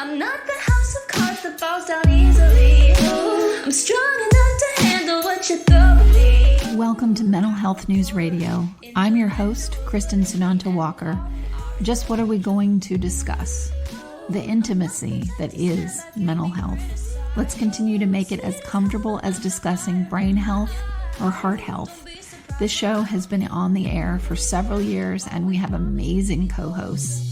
I'm not the house of cards that falls down easily. I'm strong enough to handle what you throw at me. Welcome to Mental Health News Radio. I'm your host, Kristin Sunanta Walker. Just what are we going to discuss? The intimacy that is mental health. Let's continue to make it as comfortable as discussing brain health or heart health. This show has been on the air for several years, and we have amazing co-hosts.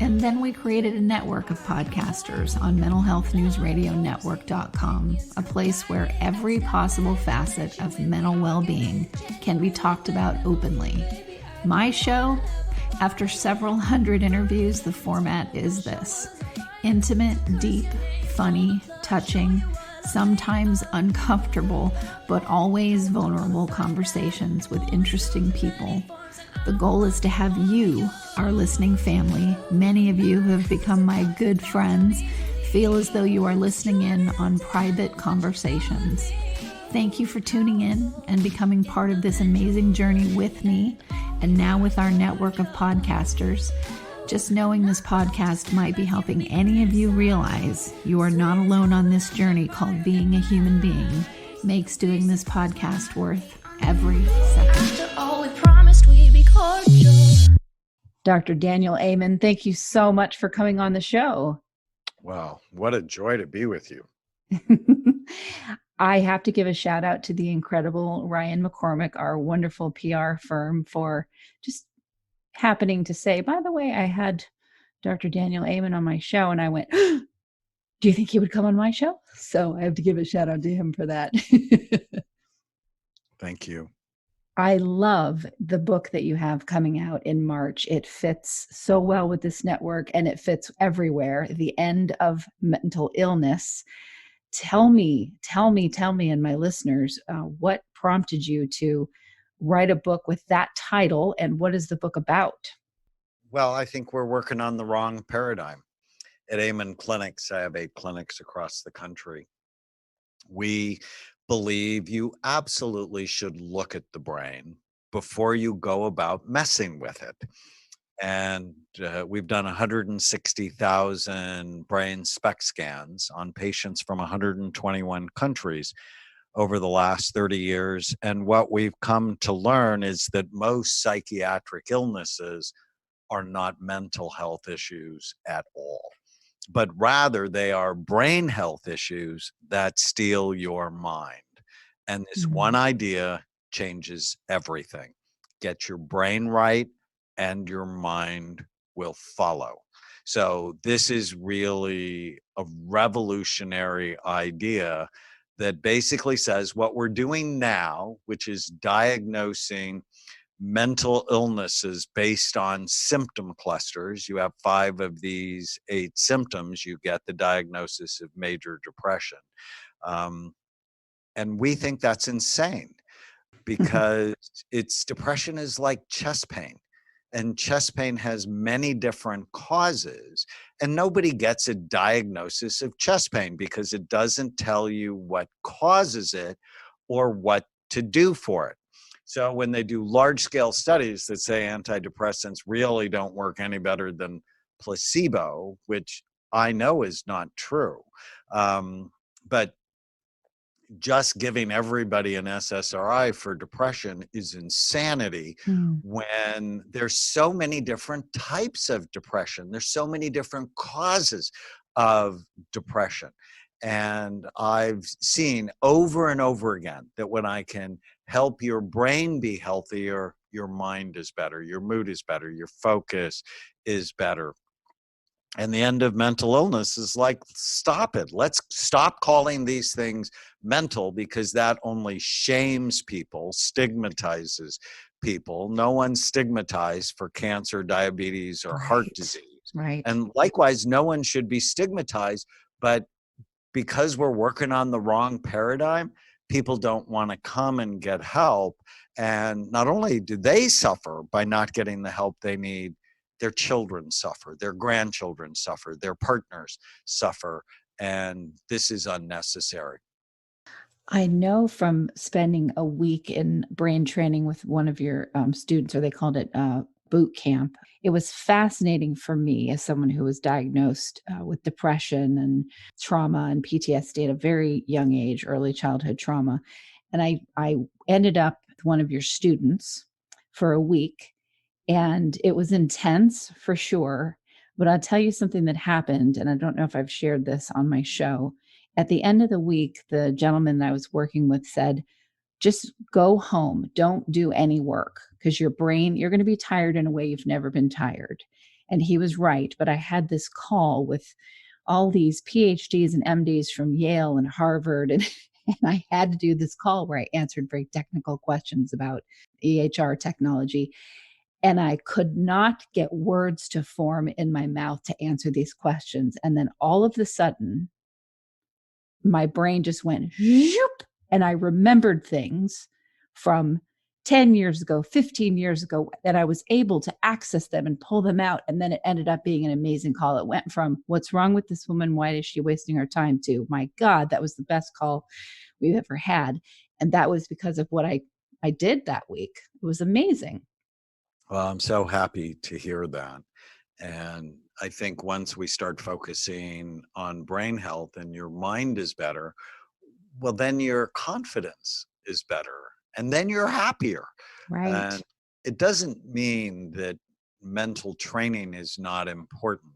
And then we created a network of podcasters on mentalhealthnewsradionetwork.com, a place where every possible facet of mental well-being can be talked about openly. My show, after several hundred interviews, the format is this: intimate, deep, funny, touching, sometimes uncomfortable, but always vulnerable conversations with interesting people. The goal is to have you, our listening family, many of you who have become my good friends, feel as though you are listening in on private conversations. Thank you for tuning in and becoming part of this amazing journey with me, and now with our network of podcasters. Just knowing this podcast might be helping any of you realize you are not alone on this journey called being a human being makes doing this podcast worth every second. After all, we promised we'd be cordial. Dr. Daniel Amen, thank you so much for coming on the show. Wow, what a joy to be with you. I have to give a shout out to the incredible Ryan McCormick, our wonderful PR firm, for just happening to say, by the way, I had Dr. Daniel Amen on my show, and I went, do you think he would come on my show? So I have to give a shout out to him for that. Thank you. I love the book that you have coming out in March. It fits so well with this network, and it fits everywhere. The End of Mental Illness. Tell me, and my listeners, what prompted you to write a book with that title, and what is the book about? Well, I think we're working on the wrong paradigm. At Amen Clinics, I have 8 clinics across the country. We believe you absolutely should look at the brain before you go about messing with it. And we've done 160,000 brain SPECT scans on patients from 121 countries over the last 30 years. And what we've come to learn is that most psychiatric illnesses are not mental health issues at all, but rather they are brain health issues that steal your mind. And this one idea changes everything. Get your brain right, and your mind will follow. So this is really a revolutionary idea that basically says what we're doing now, which is diagnosing mental illnesses based on symptom clusters. You have 5 of these 8 symptoms, you get the diagnosis of major depression. And we think that's insane because depression is like chest pain. And chest pain has many different causes, and nobody gets a diagnosis of chest pain because it doesn't tell you what causes it or what to do for it. So when they do large-scale studies that say antidepressants really don't work any better than placebo, which I know is not true, but just giving everybody an SSRI for depression is insanity when there's so many different types of depression. There's so many different causes of depression. And I've seen over and over again that when I can help your brain be healthier, your mind is better, your mood is better, your focus is better. And the end of mental illness is like, stop it. Let's stop calling these things mental, because that only shames people, stigmatizes people. No one's stigmatized for cancer, diabetes, or heart disease. Right. And likewise, no one should be stigmatized, but because we're working on the wrong paradigm, people don't want to come and get help. And not only do they suffer by not getting the help they need, their children suffer, their grandchildren suffer, their partners suffer, and this is unnecessary. I know from spending a week in brain training with one of your students, or they called it boot camp. It was fascinating for me as someone who was diagnosed with depression and trauma and PTSD at a very young age, early childhood trauma. And I ended up with one of your students for a week, and it was intense for sure. But I'll tell you something that happened, and I don't know if I've shared this on my show. At the end of the week, the gentleman that I was working with said, just go home. Don't do any work because your brain, you're going to be tired in a way you've never been tired. And he was right. But I had this call with all these PhDs and MDs from Yale and Harvard. And I had to do this call where I answered very technical questions about EHR technology. And I could not get words to form in my mouth to answer these questions. And then all of a sudden, my brain just went zoop, and I remembered things from 10 years ago, 15 years ago, and I was able to access them and pull them out. And then it ended up being an amazing call. It went from, what's wrong with this woman? Why is she wasting her time? To, my God, that was the best call we've ever had. And that was because of what I did that week. It was amazing. Well, I'm so happy to hear that. And I think once we start focusing on brain health and your mind is better, well, then your confidence is better and then you're happier. Right. And it doesn't mean that mental training is not important,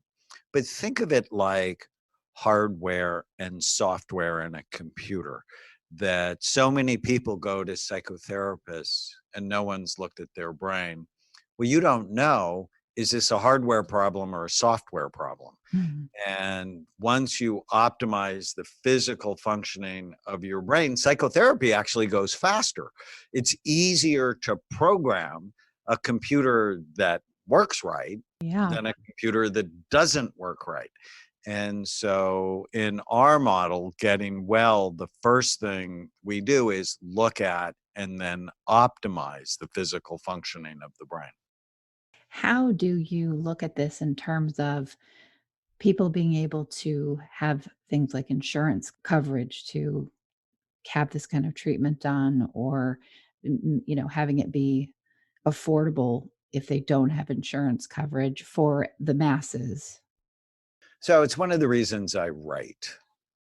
but think of it like hardware and software in a computer, that so many people go to psychotherapists and no one's looked at their brain. Well, you don't know, is this a hardware problem or a software problem? Mhm. And once you optimize the physical functioning of your brain, psychotherapy actually goes faster. It's easier to program a computer that works right Yeah. than a computer that doesn't work right. And so in our model, getting well, the first thing we do is look at and then optimize the physical functioning of the brain. How do you look at this in terms of people being able to have things like insurance coverage to have this kind of treatment done, or having it be affordable if they don't have insurance coverage for the masses? So it's one of the reasons I write,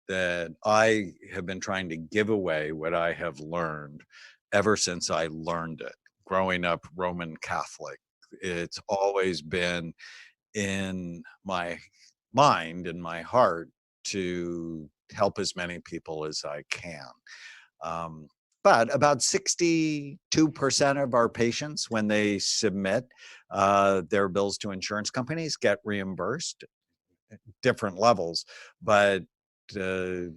that I have been trying to give away what I have learned ever since I learned it. Growing up Roman Catholic, it's always been in my mind, in my heart, to help as many people as I can. Um, but about 62% of our patients, when they submit their bills to insurance companies, get reimbursed, different levels. But uh,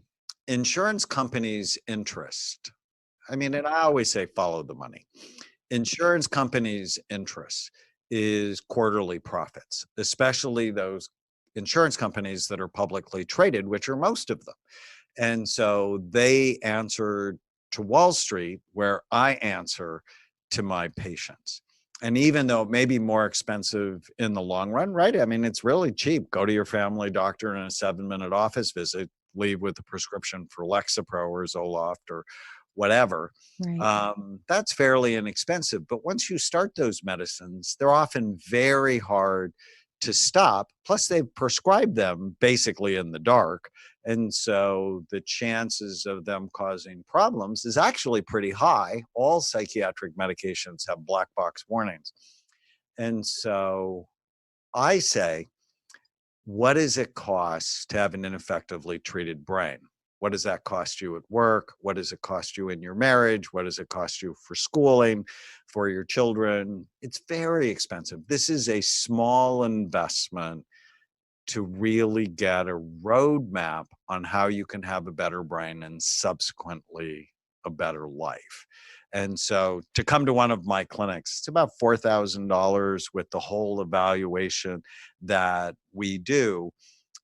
insurance companies' interest, I mean, and I always say follow the money. Insurance companies' interest is quarterly profits, especially those insurance companies that are publicly traded, which are most of them. And so they answer to Wall Street, where I answer to my patients. And even though it may be more expensive in the long run, right? I mean, it's really cheap. Go to your family doctor in a 7-minute office visit, leave with a prescription for Lexapro or Zoloft or whatever. Right. That's fairly inexpensive. But once you start those medicines, they're often very hard to stop. Plus, they've prescribed them basically in the dark. And so the chances of them causing problems is actually pretty high. All psychiatric medications have black box warnings. And so I say, what does it cost to have an ineffectively treated brain? What does that cost you at work? What does it cost you in your marriage? What does it cost you for schooling, for your children? It's very expensive. This is a small investment to really get a roadmap on how you can have a better brain and subsequently a better life. And so to come to one of my clinics, it's about $4,000 with the whole evaluation that we do.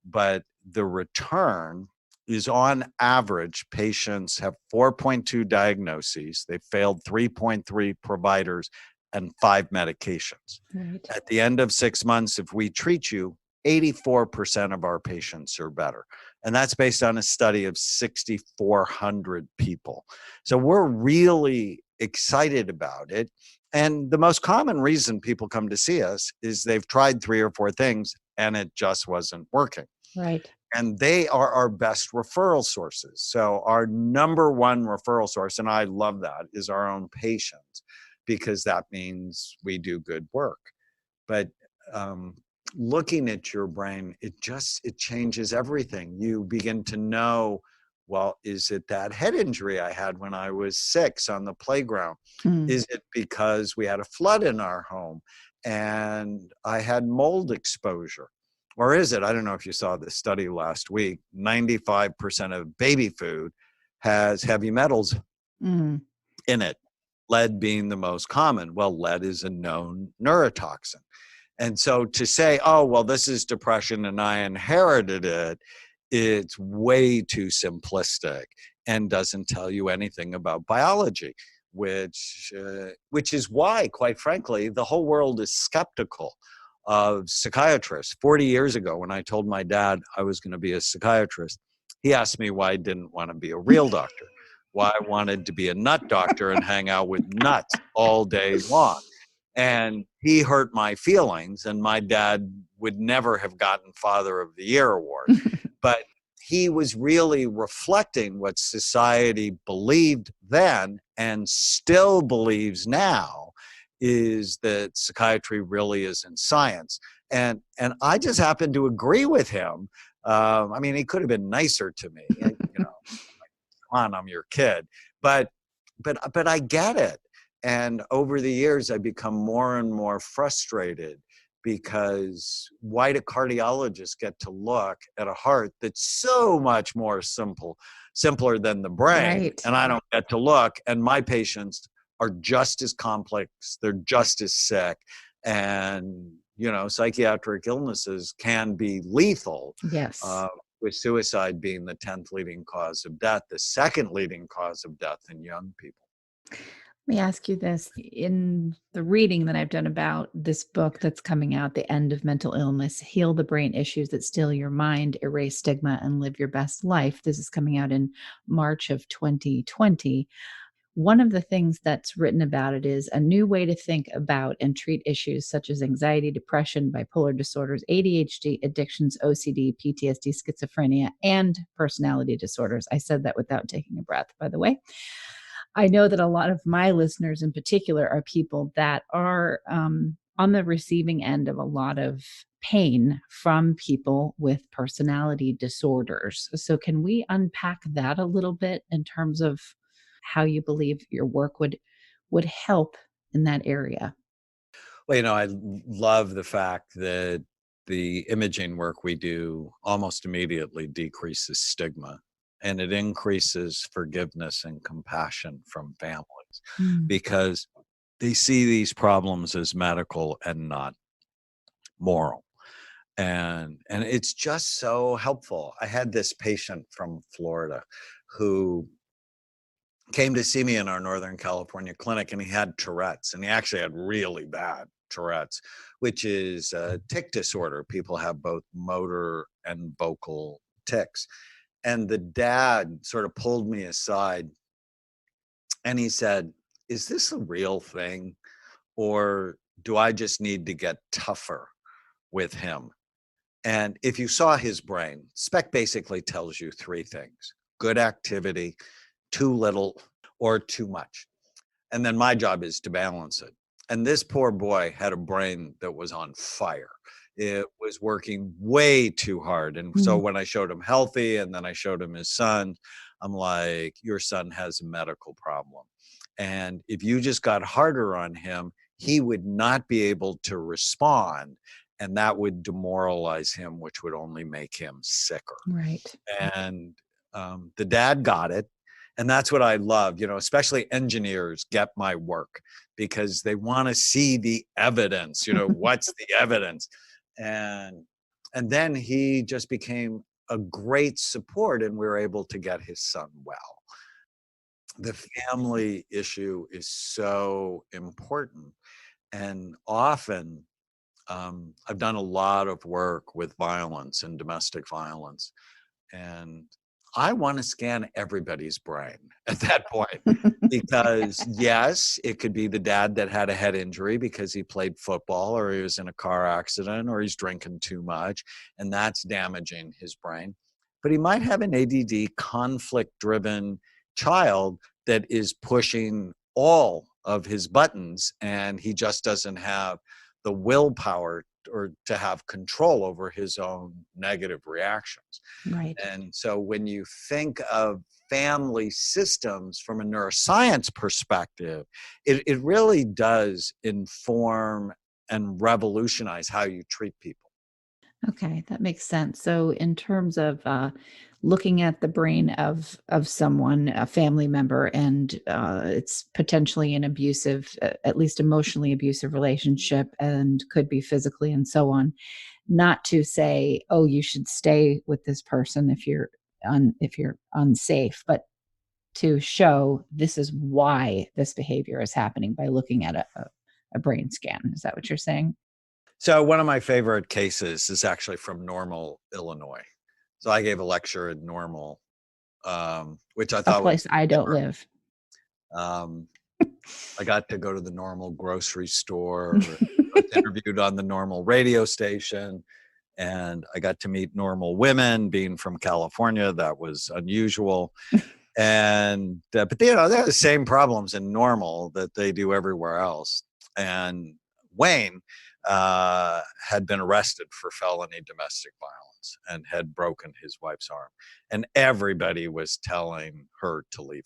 But the return is, on average, patients have 4.2 diagnoses. They failed 3.3 providers and 5 medications. Right. At the end of 6 months, if we treat you, 84% of our patients are better. And that's based on a study of 6,400 people. So we're really excited about it. And the most common reason people come to see us is they've tried 3 or 4 things and it just wasn't working. Right. And they are our best referral sources. So our number one referral source, and I love that, is our own patients, because that means we do good work. But looking at your brain, it changes everything. You begin to know, well, is it that head injury I had when I was 6 on the playground? Is it because we had a flood in our home and I had mold exposure? Or is it, I don't know if you saw this study last week, 95% of baby food has heavy metals in it, lead being the most common. Well, lead is a known neurotoxin. And so to say, oh, well, this is depression and I inherited it, it's way too simplistic and doesn't tell you anything about biology, which is why, quite frankly, the whole world is skeptical of psychiatrists. 40 years ago, when I told my dad I was going to be a psychiatrist, he asked me why I didn't want to be a real doctor, why I wanted to be a nut doctor and hang out with nuts all day long. And he hurt my feelings, and my dad would never have gotten Father of the Year award. But he was really reflecting what society believed then and still believes now, is that psychiatry really isn't science. And I just happen to agree with him. I mean, he could have been nicer to me, you know, come on, I'm your kid. But I get it. And over the years, I become more and more frustrated, because why do cardiologists get to look at a heart that's so much more simpler than the brain, Right. and I don't get to look, and my patients are just as complex, they're just as sick, and you know, psychiatric illnesses can be lethal. Yes. With suicide being the 10th leading cause of death, the second leading cause of death in young people. Let me ask you this. In the reading that I've done about this book that's coming out, The End of Mental Illness, Heal the Brain Issues That Steal Your Mind, Erase Stigma, and Live Your Best Life. This is coming out in March of 2020. One of the things that's written about it is a new way to think about and treat issues such as anxiety, depression, bipolar disorders, ADHD, addictions, OCD, PTSD, schizophrenia, and personality disorders. I said that without taking a breath, by the way. I know that a lot of my listeners in particular are people that are on the receiving end of a lot of pain from people with personality disorders. So can we unpack that a little bit in terms of how you believe your work would help in that area? Well, you know, I love the fact that the imaging work we do almost immediately decreases stigma, and it increases forgiveness and compassion from families, because they see these problems as medical and not moral. And it's just so helpful. I had this patient from Florida who came to see me in our Northern California clinic, and he had Tourette's, and he actually had really bad Tourette's, which is a tic disorder. People have both motor and vocal tics. And the dad sort of pulled me aside and he said, "Is this a real thing? Or do I just need to get tougher with him?" And if you saw his brain, SPEC basically tells you 3 things: good activity, too little, or too much. And then my job is to balance it. And this poor boy had a brain that was on fire. It was working way too hard. And so when I showed him healthy and then I showed him his son, I'm like, your son has a medical problem. And if you just got harder on him, he would not be able to respond. And that would demoralize him, which would only make him sicker. Right. And the dad got it. And that's what I love, you know, especially engineers get my work because they want to see the evidence, you know, what's the evidence? And then he just became a great support, and we were able to get his son well. The family issue is so important. And often I've done a lot of work with violence and domestic violence. And I want to scan everybody's brain at that point because yes, it could be the dad that had a head injury because he played football or he was in a car accident or he's drinking too much and that's damaging his brain. But he might have an ADD conflict-driven child that is pushing all of his buttons and he just doesn't have the willpower or to have control over his own negative reactions. Right. And so when you think of family systems from a neuroscience perspective, it really does inform and revolutionize how you treat people. Okay, that makes sense. So, in terms of looking at the brain of someone, a family member, and it's potentially an abusive, at least emotionally abusive relationship, and could be physically and so on, not to say, "Oh, you should stay with this person if you're unsafe," but to show this is why this behavior is happening by looking at a brain scan. Is that what you're saying? So one of my favorite cases is actually from Normal, Illinois. So I gave a lecture in Normal, which I A thought was place I don't live. um, I got to go to the Normal grocery store. I was interviewed on the Normal radio station, and I got to meet normal women. Being from California, that was unusual. And but they have the same problems in Normal that they do everywhere else. And Wayne had been arrested for felony domestic violence and had broken his wife's arm, and everybody was telling her to leave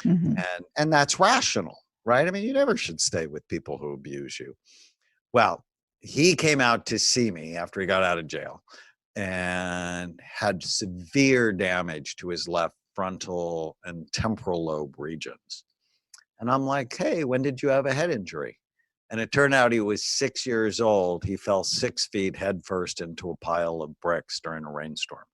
him. Mhm. And that's rational, right? I mean, you never should stay with people who abuse you. Well, he came out to see me after he got out of jail and had severe damage to his left frontal and temporal lobe regions. And I'm like, hey, when did you have a head injury? And it turned out he was 6 years old. He fell 6 feet headfirst into a pile of bricks during a rainstorm.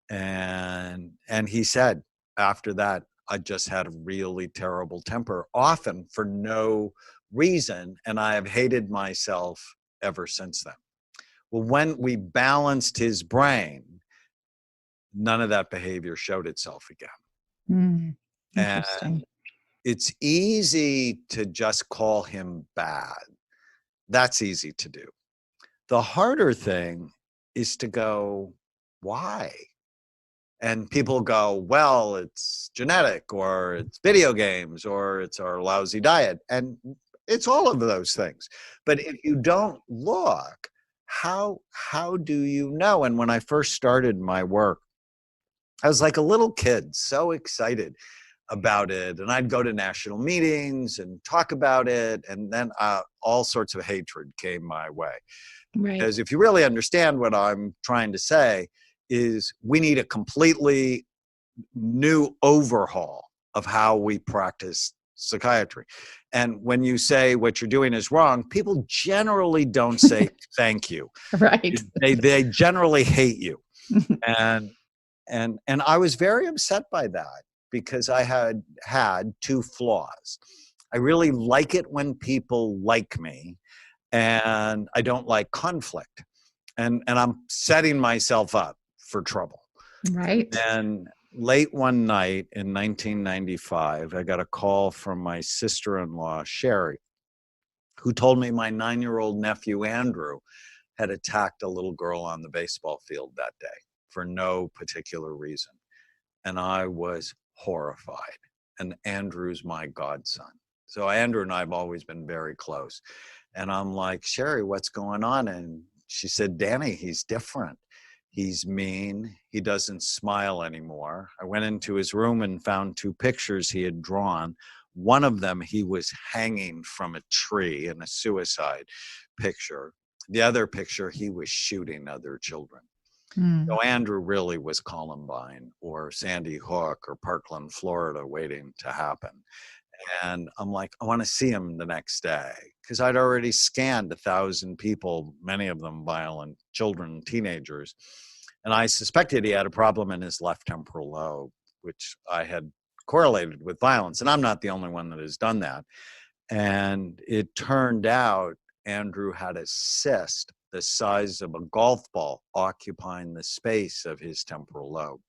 And he said, after that, I just had a really terrible temper, often for no reason. And I have hated myself ever since then. Well, when we balanced his brain, none of that behavior showed itself again. Mm, And interesting. it's easy to just call him bad. That's easy to do. The harder thing is to go, why? And people go, well, it's genetic, or it's video games, or it's our lousy diet. And it's all of those things. But if you don't look, how do you know? And when I first started my work, I was like a little kid, so excited about it. And I'd go to national meetings and talk about it. And then all sorts of hatred came my way. Right. Because if you really understand what I'm trying to say, is we need a completely new overhaul of how we practice psychiatry. And when you say what you're doing is wrong, people generally don't say thank you. Right. They generally hate you. And I was very upset by that because I had two flaws. I really like it when people like me, and I don't like conflict. And I'm setting myself up for trouble. Right. And late one night in 1995, I got a call from my sister-in-law, Sherry, who told me my 9-year-old nephew, Andrew, had attacked a little girl on the baseball field that day for no particular reason. And I was horrified. And Andrew's my godson. So Andrew and I have always been very close. And I'm like, Sherry, what's going on? And she said, Danny, he's different. He's mean. He doesn't smile anymore. I went into his room and found 2 pictures he had drawn. One of them, he was hanging from a tree in a suicide picture. The other picture, he was shooting other children. Mm. So Andrew really was Columbine or Sandy Hook or Parkland, Florida, waiting to happen. And I'm like, I want to see him the next day because I'd already scanned 1,000 people, many of them violent children, teenagers. And I suspected he had a problem in his left temporal lobe, which I had correlated with violence. And I'm not the only one that has done that. And it turned out Andrew had a cyst the size of a golf ball occupying the space of his temporal lobe.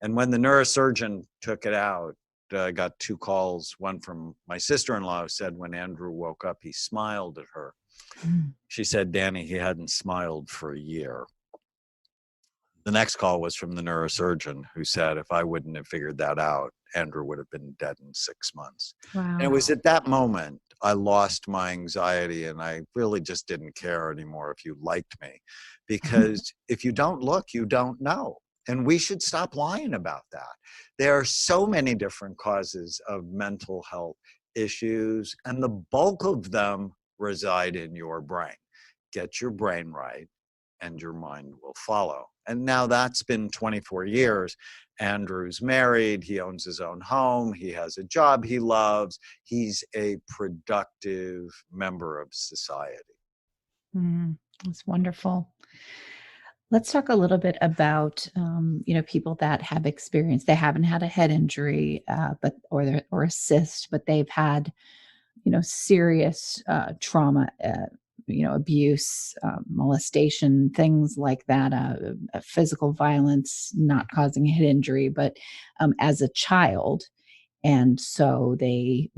And when the neurosurgeon took it out, I got 2 calls, one from my sister-in-law who said when Andrew woke up, he smiled at her. She said, Danny, he hadn't smiled for a year. The next call was from the neurosurgeon who said if I wouldn't have figured that out, Andrew would have been dead in 6 months. Wow. And it was at that moment I lost my anxiety, and I really just didn't care anymore if you liked me. Because if you don't look, you don't know. And we should stop lying about that. There are so many different causes of mental health issues, and the bulk of them reside in your brain. Get your brain right, and your mind will follow. And now that's been 24 years. Andrew's married, he owns his own home, he has a job he loves, he's a productive member of society. That's wonderful. Let's talk a little bit about, people that have experienced, they haven't had a head injury, or a cyst, but they've had, serious trauma, abuse, molestation, things like that, physical violence, not causing a head injury, but as a child. And so they,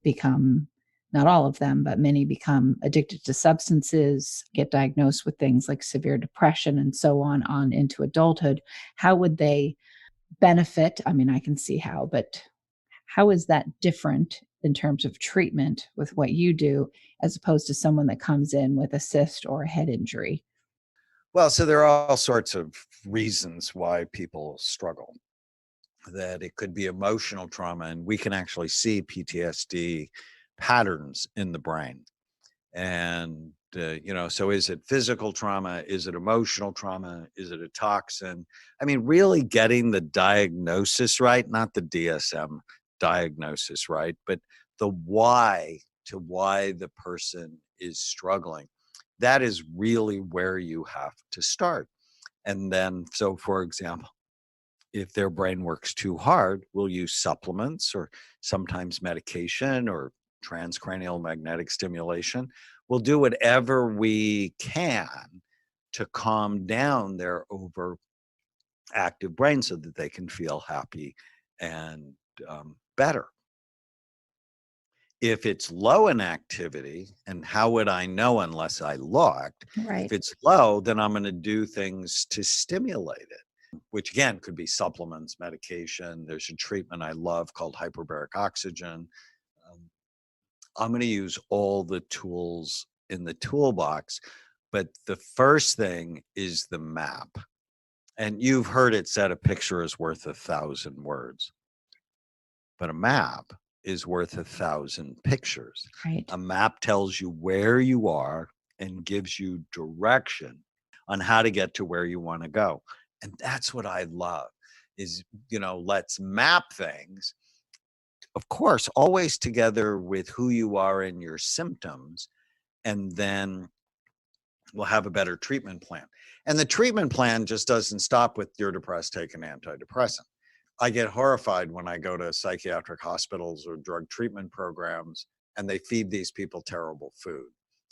become, not all of them, but many become addicted to substances, get diagnosed with things like severe depression and so on into adulthood. How would they benefit? I mean, I can see how, but how is that different in terms of treatment with what you do as opposed to someone that comes in with a cyst or a head injury? Well, so there are all sorts of reasons why people struggle. That it could be emotional trauma, and we can actually see PTSD patterns in the brain. And, so is it physical trauma? Is it emotional trauma? Is it a toxin? I mean, really getting the diagnosis right, not the DSM diagnosis right, but the why to why the person is struggling. That is really where you have to start. And then, so for example, if their brain works too hard, we'll use supplements or sometimes medication or transcranial magnetic stimulation. We'll do whatever we can to calm down their overactive brain so that they can feel happy and better. If it's low in activity, and how would I know unless I looked? Right. If it's low, then I'm going to do things to stimulate it, which again could be supplements, medication. There's a treatment I love called hyperbaric oxygen. I'm going to use all the tools in the toolbox, but the first thing is the map. And you've heard it said a picture is worth 1,000 words, but a map is worth 1,000 pictures. Right. A map tells you where you are and gives you direction on how to get to where you want to go. And that's what I love is, let's map things. Of course, always together with who you are and your symptoms, and then we'll have a better treatment plan. And the treatment plan just doesn't stop with you're depressed, take an antidepressant. I get horrified when I go to psychiatric hospitals or drug treatment programs and they feed these people terrible food.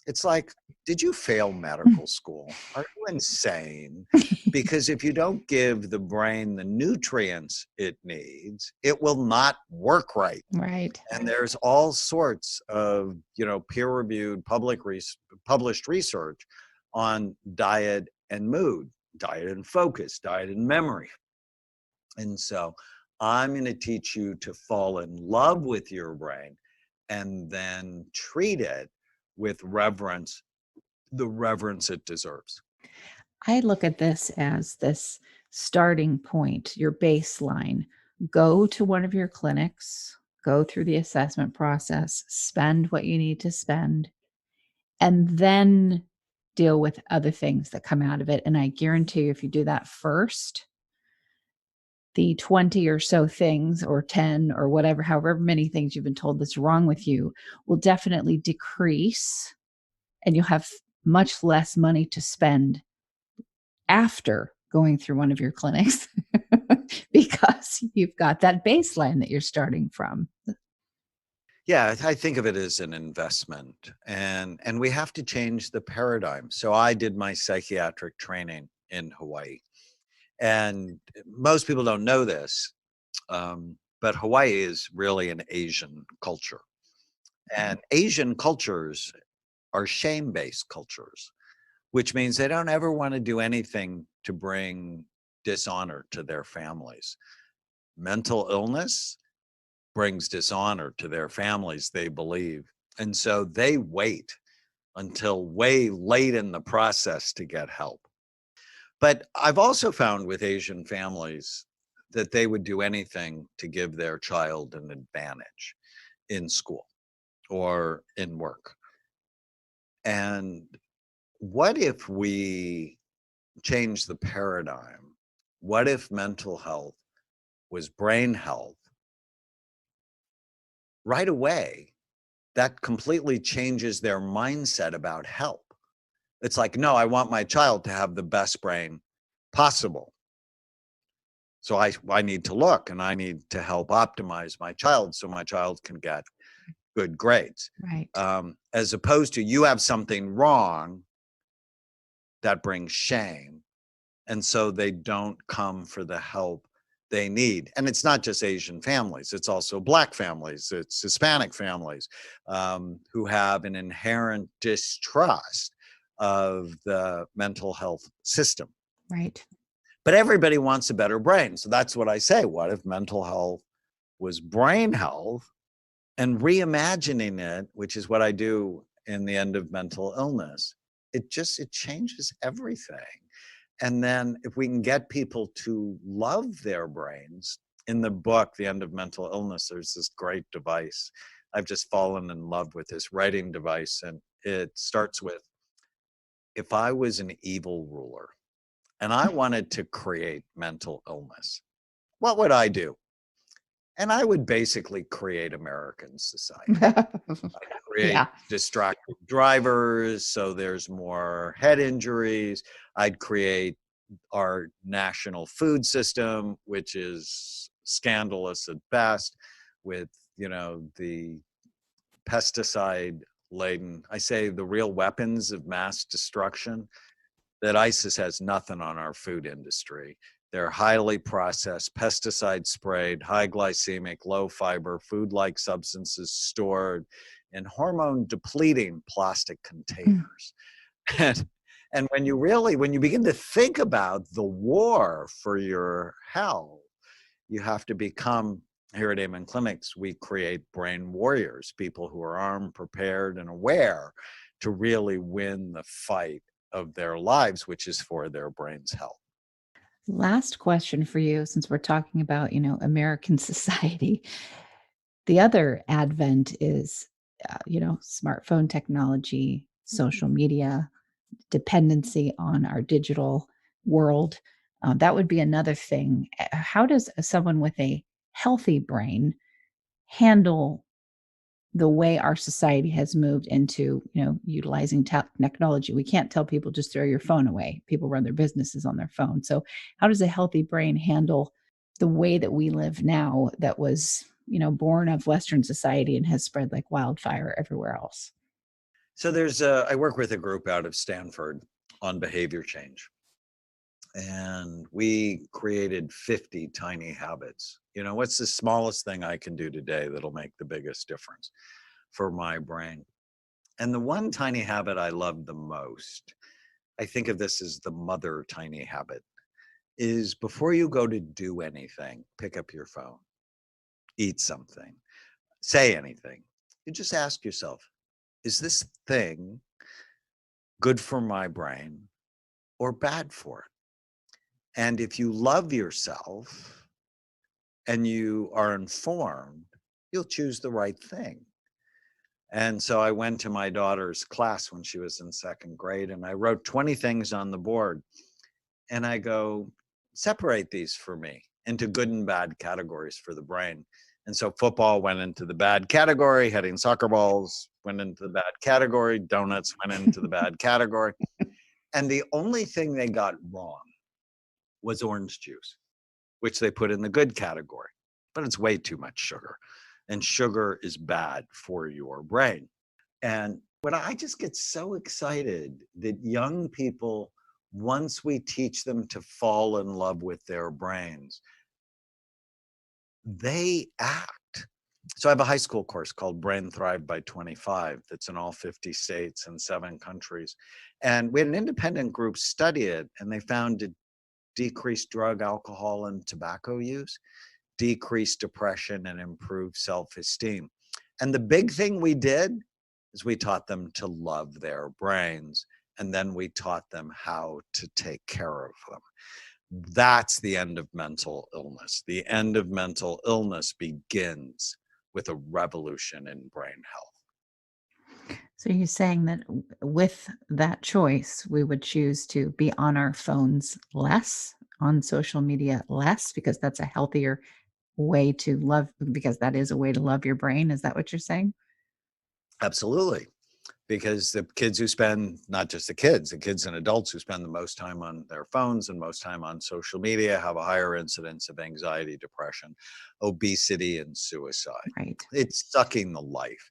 It's like, did you fail medical school? Are you insane? Because if you don't give the brain the nutrients it needs, it will not work right. Right. And there's all sorts of, peer-reviewed published research on diet and mood, diet and focus, diet and memory. And so I'm going to teach you to fall in love with your brain and then treat it with reverence, the reverence it deserves. I look at this as this starting point, your baseline. Go to one of your clinics, go through the assessment process, spend what you need to spend, and then deal with other things that come out of it. And I guarantee you, if you do that first, the 20 or so things or 10 or whatever, however many things you've been told that's wrong with you will definitely decrease, and you'll have much less money to spend after going through one of your clinics because you've got that baseline that you're starting from. Yeah, I think of it as an investment, and we have to change the paradigm. So I did my psychiatric training in Hawaii, And most people don't know this, but Hawaii is really an Asian culture. And Asian cultures are shame-based cultures, which means they don't ever want to do anything to bring dishonor to their families. Mental illness brings dishonor to their families, they believe. And so they wait until way late in the process to get help. But I've also found with Asian families that they would do anything to give their child an advantage in school or in work. And what if we change the paradigm? What if mental health was brain health? Right away, that completely changes their mindset about help. It's like, no, I want my child to have the best brain possible. So I need to look and I need to help optimize my child so my child can get good grades. Right. As opposed to you have something wrong, that brings shame. And so they don't come for the help they need. And it's not just Asian families, it's also Black families, it's Hispanic families who have an inherent distrust of the mental health system. Right. But everybody wants a better brain. So that's what I say. What if mental health was brain health? And reimagining it, which is what I do in the end of mental illness, it changes everything. And then if we can get people to love their brains, in the book, The End of Mental Illness, there's this great device. I've just fallen in love with this writing device. And it starts with, if I was an evil ruler and I wanted to create mental illness, what would I do? And I would basically create American society. Create Yeah. distracted drivers, so there's more head injuries. I'd create our national food system, which is scandalous at best, with the pesticide laden, I say the real weapons of mass destruction, that ISIS has nothing on our food industry. They're highly processed, pesticide sprayed, high glycemic, low fiber, food-like substances stored in hormone depleting plastic containers. And when you begin to think about the war for your health, you have to become, here at Amen Clinics, we create brain warriors, people who are armed, prepared, and aware to really win the fight of their lives, which is for their brain's health. Last question for you, since we're talking about, American society. The other advent is, smartphone technology, social media, dependency on our digital world. That would be another thing. How does someone with a healthy brain handle the way our society has moved into, utilizing technology? We can't tell people just throw your phone away. People run their businesses on their phone. So how does a healthy brain handle the way that we live now that was, born of Western society and has spread like wildfire everywhere else? So I work with a group out of Stanford on behavior change. And we created 50 tiny habits. What's the smallest thing I can do today that'll make the biggest difference for my brain? And the one tiny habit I love the most, I think of this as the mother tiny habit, is before you go to do anything, pick up your phone, eat something, say anything. You just ask yourself, is this thing good for my brain or bad for it? And if you love yourself and you are informed, you'll choose the right thing. And so I went to my daughter's class when she was in second grade, and I wrote 20 things on the board. And I go, separate these for me into good and bad categories for the brain. And so football went into the bad category, hitting soccer balls went into the bad category, donuts went into the bad category. And the only thing they got wrong was orange juice, which they put in the good category. But it's way too much sugar. And sugar is bad for your brain. And I just get so excited that young people once we teach them to fall in love with their brains, they act. So I have a high school course called Brain Thrive by 25 that's in all 50 states and 7 countries. And we had an independent group study it, and they found it decreased drug, alcohol, and tobacco use, decreased depression, and improved self-esteem. And the big thing we did is we taught them to love their brains, and then we taught them how to take care of them. That's the end of mental illness. The end of mental illness begins with a revolution in brain health. So you're saying that with that choice, we would choose to be on our phones less, on social media less, because that's a healthier way to love, because that is a way to love your brain. Is that what you're saying? Absolutely. Because the kids who spend, not just the kids and adults who spend the most time on their phones and most time on social media have a higher incidence of anxiety, depression, obesity, and suicide. Right. It's sucking the life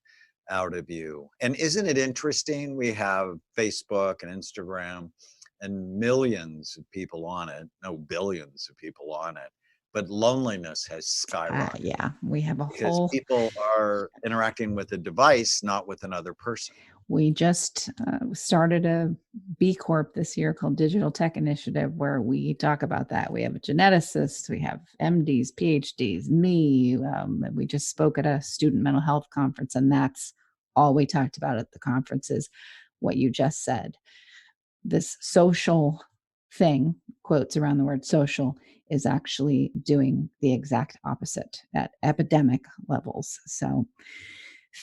out of you. And isn't it interesting? We have Facebook and Instagram and millions of people on it, no, billions of people on it. But loneliness has skyrocketed. Yeah, we have because people are interacting with a device, not with another person. We just started a B Corp this year called Digital Tech Initiative, where we talk about that. We have a geneticist, we have MDs, PhDs, me. We just spoke at a student mental health conference, and that's all we talked about at the conference is what you just said. This social thing, quotes around the word social, is actually doing the exact opposite at epidemic levels. So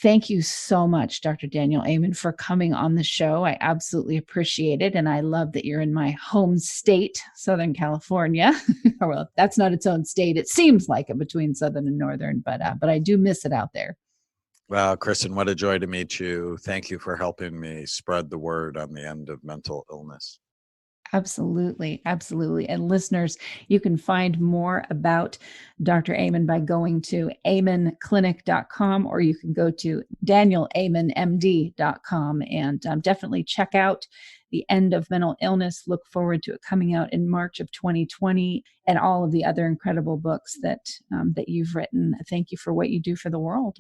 thank you so much, Dr. Daniel Amen, for coming on the show. I absolutely appreciate it. And I love that you're in my home state, Southern California. Well, that's not its own state. It seems like it between Southern and Northern, but I do miss it out there. Well, Kristin, what a joy to meet you. Thank you for helping me spread the word on the end of mental illness. Absolutely. Absolutely. And listeners, you can find more about Dr. Amen by going to amenclinic.com, or you can go to danielamenmd.com and definitely check out The End of Mental Illness. Look forward to it coming out in March of 2020 and all of the other incredible books that you've written. Thank you for what you do for the world.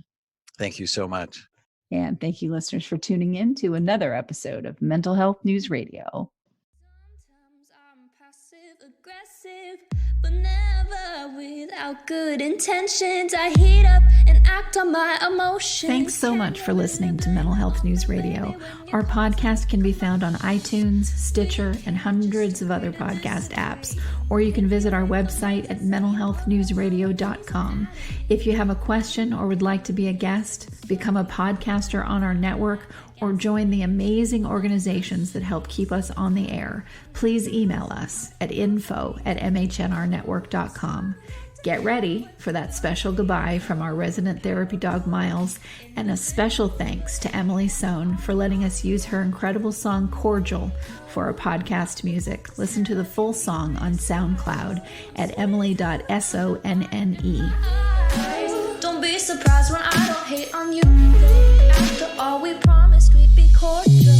Thank you so much. And thank you, listeners, for tuning in to another episode of Mental Health News Radio. Aggressive, but never without good intentions. I heat up and act on my emotions. Thanks so much for listening to Mental Health News Radio. Our podcast can be found on iTunes, Stitcher, and hundreds of other podcast apps, or you can visit our website at mentalhealthnewsradio.com. If you have a question or would like to be a guest, become a podcaster on our network, or join the amazing organizations that help keep us on the air, please email us at info@mhnrnetwork.com. Get ready for that special goodbye from our resident therapy dog, Miles, and a special thanks to Emily Sohn for letting us use her incredible song, Cordial, for our podcast music. Listen to the full song on SoundCloud at emily.sonne. Don't be surprised when I don't hate on you. After all, we promised we'd be cordial.